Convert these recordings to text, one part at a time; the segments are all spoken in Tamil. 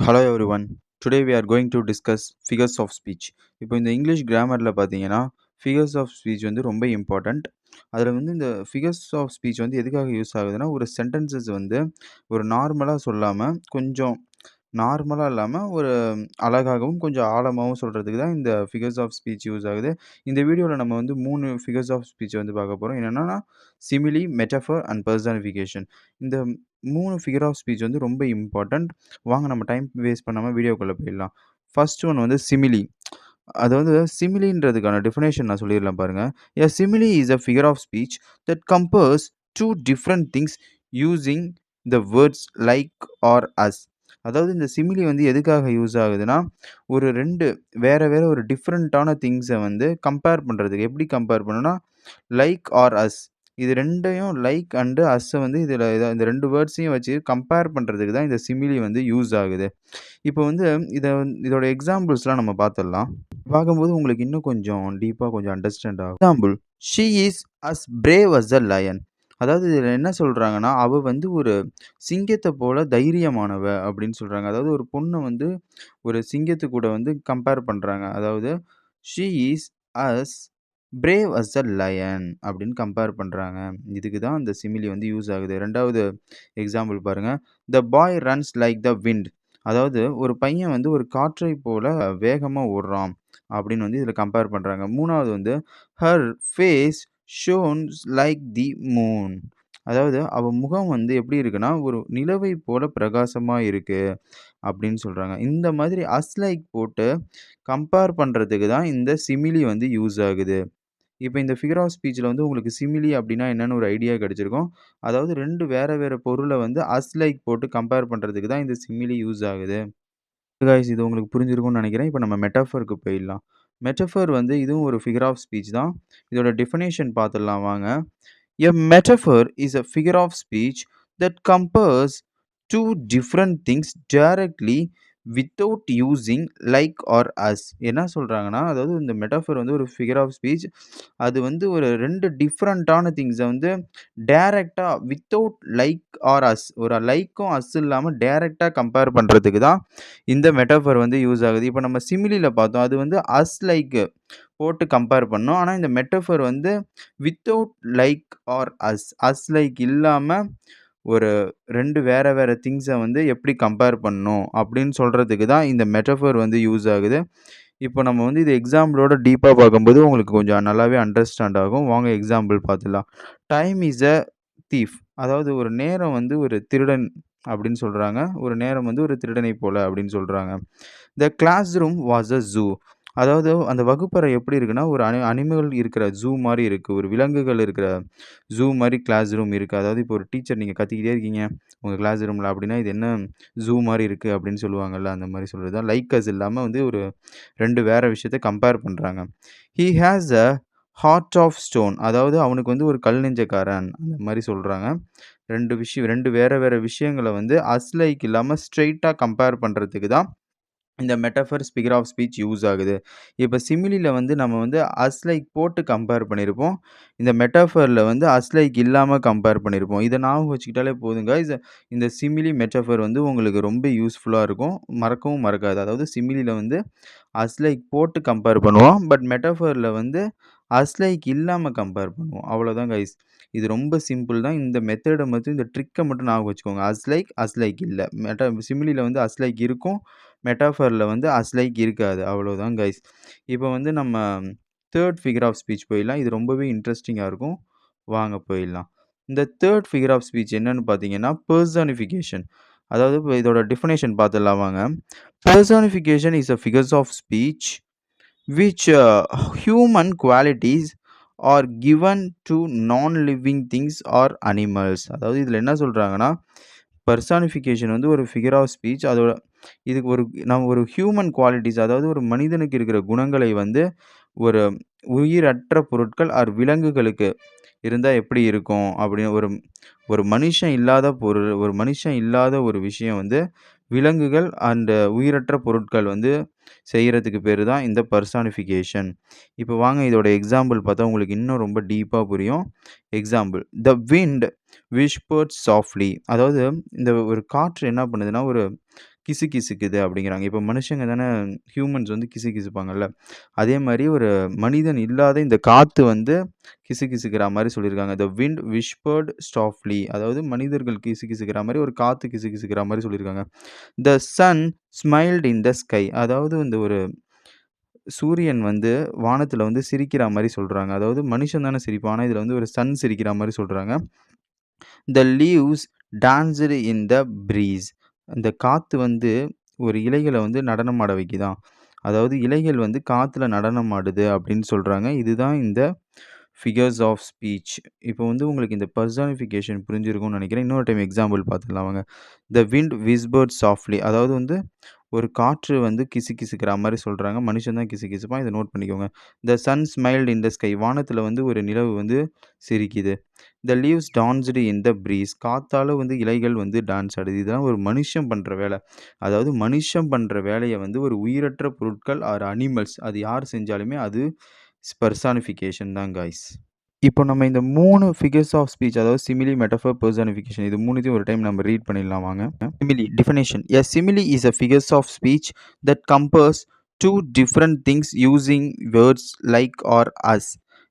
Hello everyone. Today we are going to discuss figures of speech. இப்போ இந்த இங்கிலீஷ் கிராமரில் பார்த்தீங்கன்னா, ஃபிகர்ஸ் ஆஃப் ஸ்பீச் வந்து ரொம்ப இம்பார்ட்டண்ட். அதில் வந்து இந்த ஃபிகர்ஸ் ஆஃப் ஸ்பீச் வந்து எதுக்காக யூஸ் ஆகுதுன்னா, ஒரு சென்டென்சஸ் வந்து ஒரு நார்மலாக சொல்லாமல், கொஞ்சம் நார்மலா இல்லாம, ஒரு அழகாகவும், கொஞ்சம் ஆழமாவும் சொல்றதுக்கு தான் இந்த ஃபிகர்ஸ் ஆஃப் ஸ்பீச் யூஸ் ஆகுது. இந்த வீடியோல நம்ம வந்து 3 ஃபிகர்ஸ் ஆஃப் ஸ்பீச் வந்து பார்க்க போறோம். என்னென்னனா, சிமிலி, மெட்டஃபர் அண்ட் பெர்சனிஃபிகேஷன். இந்த 3 ஃபிகர் ஆஃப் ஸ்பீச் வந்து ரொம்ப இம்பார்ட்டன்ட். வாங்க நம்ம டைம் வேஸ்ட் பண்ணாம வீடியோக்குள்ள போயிடலாம். ஃபர்ஸ்ட் ஒன் வந்து சிமிலி. அது வந்து சிமிலின்றதுக்கான டெஃபினேஷன் நான் சொல்லிர்லாம் பாருங்க. A simile is a figure of speech that compares 2 different things using the words like or as. அதாவது இந்த சிமிலி வந்து எதுக்காக யூஸ் ஆகுதுன்னா, ஒரு 2 வேற வேற ஒரு டிஃபரண்டான திங்ஸ வந்து கம்பேர் பண்றதுக்கு. எப்படி கம்பேர் பண்ணணும்னா, லைக் ஆர் அஸ். இது 2யும் லைக் அண்ட் அஸ்ஸ வந்து இந்த 2 வேர்ட்ஸையும் வச்சு கம்பேர் பண்றதுக்கு தான் இந்த சிமிலி வந்து யூஸ் ஆகுது. இப்போ வந்து இதோட எக்ஸாம்பிள்ஸ்லாம் நம்ம பார்த்துடலாம். பார்க்கும்போது உங்களுக்கு இன்னும் கொஞ்சம் டீப்பா கொஞ்சம் அண்டர்ஸ்டாண்ட் ஆகும். Example, she is as brave as a lion. அதாவது இதில என்ன சொல்றாங்கன்னா, அவ வந்து ஒரு சிங்கத்த போல தைரியமானவ அப்படின்னு சொல்றாங்க. அதாவது ஒரு பொண்ண வந்து ஒரு சிங்கத்து கூட வந்து கம்பேர் பண்றாங்க. அதாவது she is as brave as a lion அப்படின்னு கம்பேர் பண்றாங்க. இதுக்கு தான் அந்த சிமிலி வந்து யூஸ் ஆகுது. 2வது எக்ஸாம்பிள் பாருங்க. த பாய் ரன்ஸ் லைக் த விண்ட். அதாவது ஒரு பையன் வந்து ஒரு காற்றை போல வேகமா ஓடுறான் அப்படின்னு வந்து இதில கம்பேர் பண்றாங்க. 3வது வந்து her face shines like the moon. அதாவது அவ முகம் வந்து எப்படி இருக்குன்னா, ஒரு நிலவை போல பிரகாசமா இருக்கு அப்படின்னு சொல்றாங்க. இந்த மாதிரி அஸ் லைக் போட்டு கம்பேர் பண்றதுக்கு தான் இந்த சிமிலி வந்து யூஸ் ஆகுது. இப்ப இந்த ஃபிகர் ஆஃப் ஸ்பீச்ல வந்து உங்களுக்கு சிமிலி அப்டின்னா என்னன்னு ஒரு ஐடியா கிடைச்சிருக்கும். அதாவது 2 வேற வேற பொருள வந்து அஸ் லைக் போட்டு கம்பேர் பண்றதுக்கு தான் இந்த சிமிலி யூஸ் ஆகுது. காய்ஸ் இது உங்களுக்கு புரிஞ்சிருக்கும்னு நெனைக்கிறேன். இப்ப நம்ம மெட்டாஃபருக்கு போயிடலாம். மெட்டாஃபர் வந்து இதுவும் ஒரு ஃபிகர் ஆஃப் ஸ்பீச் தான். இதோட டெஃபினிஷன் பார்த்துடலாம் வாங்க. A metaphor is a figure of speech that compares two different things directly without using like or as. என்ன சொல்றாங்கன்னா, அதாவது இந்த மெட்டாஃபர் வந்து ஒரு ஃபிகர் ஆஃப் ஸ்பீச். அது வந்து ஒரு 2 டிஃபரண்டான திங்ஸ வந்து டைரக்ட்டா வித்தவுட் லைக் ஆர் அஸ், ஒரு லைக்கும் அஸ் இல்லாம டைரக்ட்டா கம்பேர் பண்றதுக்கு தான் இந்த மெட்டாஃபர் வந்து யூஸ் ஆகுது. இப்ப நம்ம சிமிலில பார்த்தோம். அது வந்து அஸ் லைக் போட்டு கம்பேர் பண்ணோம். ஆனா இந்த மெட்டாஃபர் வந்து without like or as, as like இல்லாம ஒரு 2 வேற வேற திங்ஸ வந்து எப்படி கம்பேர் பண்ணணும் அப்படின்னு சொல்றதுக்கு தான் இந்த மெட்டாஃபர் வந்து யூஸ் ஆகுது. இப்போ நம்ம வந்து இது எக்ஸாம்பிளோட டீப்பா பார்க்கும்போது உங்களுக்கு கொஞ்சம் நல்லாவே அண்டர்ஸ்டாண்ட் ஆகும். வாங்க எக்ஸாம்பிள் பார்த்துடலாம். Time is a thief. அதாவது ஒரு நேரம் வந்து ஒரு திருடன் அப்படின்னு சொல்றாங்க. ஒரு நேரம் வந்து ஒரு திருடனைப் போல அப்படின்னு சொல்றாங்க. The classroom was a zoo. அதாவது அந்த வகுப்பறை எப்படி இருக்குன்னா, ஒரு அனிமல் இருக்கிற ஜூ மாரி இருக்கு. ஒரு விலங்குகள் இருக்கிற ஜூ மாரி கிளாஸ் ரூம் இருக்கு. அதாவது இப்போ ஒரு டீச்சர் நீங்க கத்திக்கிட்டே இருக்கீங்க, உங்க கிளாஸ் ரூம்ல அப்படின்னா, இது என்ன ஜூ மாரி இருக்கு அப்படின்னு சொல்லுவாங்கல்ல, அந்த மாரி சொல்றது தான். லைக் அஸ் இல்லாம வந்து ஒரு 2 வேற விஷயத்த கம்பேர் பண்றாங்க. He has a heart of stone. அதாவது அவனுக்கு வந்து ஒரு கல் நெஞ்சக்காரன் அந்த மாரி சொல்றாங்க. 2 வேற வேற விஷயங்கள வந்து அஸ் லைக் இல்லாம ஸ்ட்ரெய்ட்டா கம்பேர் பண்றதுக்கு தான் இந்த metaphor figure of speech use ஆகுது. இப்ப சிமிலில வந்து நம்ம வந்து அஸ் லைக் போட்டு கம்பேர் பண்ணியிருப்போம். இந்த மெட்டாஃபர்ல வந்து அஸ் லைக் இல்லாம கம்பேர் பண்ணியிருப்போம். இத ஞாபகம் வச்சுக்கிட்டாலே போதும் காய்ஸ். இந்த சிமிலி, மெட்டாஃபர் வந்து உங்களுக்கு ரொம்ப யூஸ்ஃபுல்லா இருக்கும். மறக்கவும் மறக்காது. அதாவது சிமிலில வந்து அஸ் லைக் போட்டு கம்பேர் பண்ணுவோம். பட் மெட்டாஃபர்ல வந்து அஸ் லைக் இல்லாம கம்பேர் பண்ணுவோம். அவ்வளோதான் காய்ஸ். இது ரொம்ப சிம்பிள் தான். இந்த மெத்தேட மட்டும் இந்த ட்ரிக்க மட்டும் ஞாபகம் வச்சுக்கோங்க. அஸ் லைக் இல்ல. சிமிலில வந்து அஸ் லைக் இருக்கும். மெட்டாஃபர்ல வந்து அஸ் லைக் இருக்காது. அவ்வளோதான் கைஸ். இப்போ வந்து நம்ம 3 ஃபிகர் ஆஃப் ஸ்பீச் போயிடலாம். இது ரொம்பவே இன்ட்ரஸ்டிங்கா இருக்கும். வாங்க போயிடலாம். இந்த 3 ஃபிகர் ஆஃப் ஸ்பீச் என்னன்னு பார்த்தீங்கன்னா, பெர்சனிஃபிகேஷன். அதாவது இப்ப இதோட டெஃபினிஷன் பார்த்துடலாம் வாங்க. Personification is a figures of speech which human qualities are given to non-living things or animals. அதாவது இதில என்ன சொல்றாங்கன்னா, பெர்சானிஃபிகேஷன் வந்து ஒரு ஃபிகர் ஆஃப் ஸ்பீச். அதோட இதுக்கு நம்ம ஒரு ஹியூமன் குவாலிட்டீஸ், அதாவது ஒரு மனிதனுக்கு இருக்கிற குணங்களை வந்து ஒரு உயிரற்ற பொருட்கள் ஆர் விலங்குகளுக்கு இருந்தா எப்படி இருக்கும் அப்படின்னு ஒரு ஒரு மனுஷன் இல்லாத பொருள், ஒரு மனுஷன் இல்லாத ஒரு விஷயம் வந்து விலங்குகள் அண்ட் உயிரற்ற பொருட்கள் வந்து செய்யறதுக்கு பேரு தான் இந்த பெர்சானிஃபிகேஷன். இப்போ வாங்க இதோட எக்ஸாம்பிள் பார்த்தா உங்களுக்கு இன்னும் ரொம்ப டீப்பா புரியும். Example, the wind whispered softly. அதாவது இந்த ஒரு காற்று என்ன பண்ணுதுன்னா, ஒரு கிசுகிசுக்குது அப்படிங்கிறாங்க. இப்போ மனுஷங்க தானே ஹியூமன்ஸ் வந்து கிசுகிசுப்பாங்கல்ல. அதே மாரி ஒரு மனிதன் இல்லாத இந்த காத்து வந்து கிசுகிசுக்கிற மாரி சொல்லியிருக்காங்க. "த விண்ட் விஸ்பர்ட் சாஃப்ட்லி" அதாவது மனிதர்கள் கிசுகிசுக்கிற மாரி ஒரு காத்து கிசுகிசுக்கிற மாரி சொல்லியிருக்காங்க. "The sun smiled in the sky" அதாவது இந்த ஒரு சூரியன் வந்து வானத்தில வந்து சிரிக்கிற மாரி சொல்றாங்க. அதாவது மனுஷன் தானே சிரிப்பான். ஆனா இதில வந்து ஒரு சன் சிரிக்கிற மாரி சொல்றாங்க. "த leaves danced in the breeze" அந்த காத்து வந்து ஒரு இலைகள வந்து நடனம் ஆட வைக்குதாம். அதாவது இலைகள் வந்து காத்துல நடனம் ஆடுது அப்படின்னு சொல்றாங்க. இதுதான் இந்த ஃபிகர்ஸ் ஆஃப் ஸ்பீச். இப்போ வந்து உங்களுக்கு இந்த பெர்சானிஃபிகேஷன் புரிஞ்சிருக்கும்னு நெனைக்கிறேன். இன்னொரு டைம் எக்ஸாம்பிள் பார்த்துடலாம் வாங்க. "த விண்ட் விஸ்பர்ட் சாஃப்ட்லி" அதாவது வந்து ஒரு காற்று வந்து கிசுகிசுக்கிற மாரி சொல்றாங்க. மனுஷன் தான் கிசுகிசுப்பான். இத நோட் பண்ணிக்கோங்க. "The sun smiled in the sky" வானத்தில வந்து ஒரு நிலவு வந்து சிரிக்குது. "The leaves danced in the breeze" காத்தால வந்து இலைகள் வந்து டான்ஸ் ஆடுது. இதெல்லாம் ஒரு மனுஷன் பண்ற வேல. அதாவது மனுஷன் பண்ற வேலைய வந்து ஒரு உயிரற்ற பொருட்கள் ஆர் அனிமல்ஸ் அது யார் செஞ்சாலுமே அது பெர்சானிஃபிகேஷன் தான் காய்ஸ். இப்போ நம்ம இந்த 3 ஃபிகர்ஸ் ஆஃப் ஸ்பீச் அதாவது சிமிலி, மெட்டஃபர், பெர்சானிஃபிகேஷன் இது 3த்தையும் ஒரு டைம் நம்ம ரீட் பண்ணிடலாம் வாங்க. சிமிலி definition. A simile is a figures of speech that compares two different things using words like or as.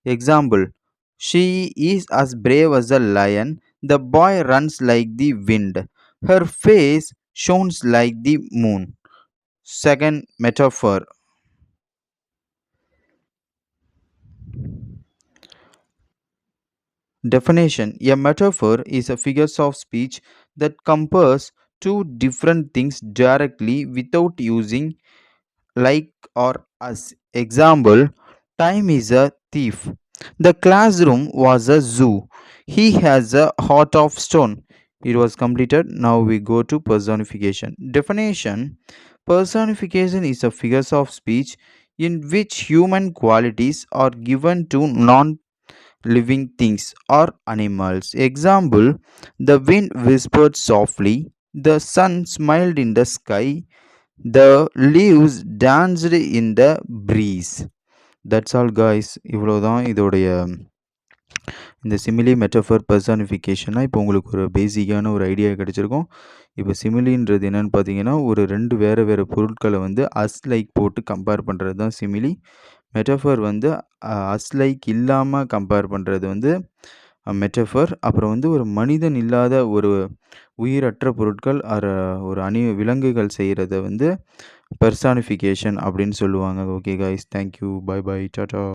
Example: She is as brave as a lion. The boy runs like the wind. Her face shines like the moon. Second metaphor. Definition: A metaphor is a figure of speech that compares two different things directly without using like or as. Example: Time is a thief. The classroom was a zoo. He has a heart of stone. It was completed. Now we go to personification. Definition: Personification is a figure of speech in which human qualities are given to non living things or animals. Example: The wind whispered softly, the sun smiled in the sky, the leaves danced in the breeze. That's all guys. இவ்வளோதான் இதோடைய இந்த சிமிலி மெட்டஃபர் பெர்சானிஃபிகேஷனா இப்போ உங்களுக்கு ஒரு பேசிக்கான ஒரு ஐடியா கிடைச்சிருக்கும். இப்போ சிமிலின்றது என்னன்னு பார்த்தீங்கன்னா, ஒரு 2 வேறு வேறு பொருட்கள வந்து அஸ் லைக் போட்டு கம்பேர் பண்ணுறது தான் சிமிலி. மெட்டஃபர் வந்து அஸ் லைக் இல்லாம கம்பேர் பண்ணுறது வந்து மெட்டஃபர். அப்புறம் வந்து ஒரு மனிதன் இல்லாத ஒரு உயிரற்ற பொருட்கள் ஒரு விலங்குகள் செய்கிறத வந்து பெர்சானிஃபிகேஷன் அப்படின்னு சொல்லுவாங்க. Okay guys, thank you. Bye bye. Tata.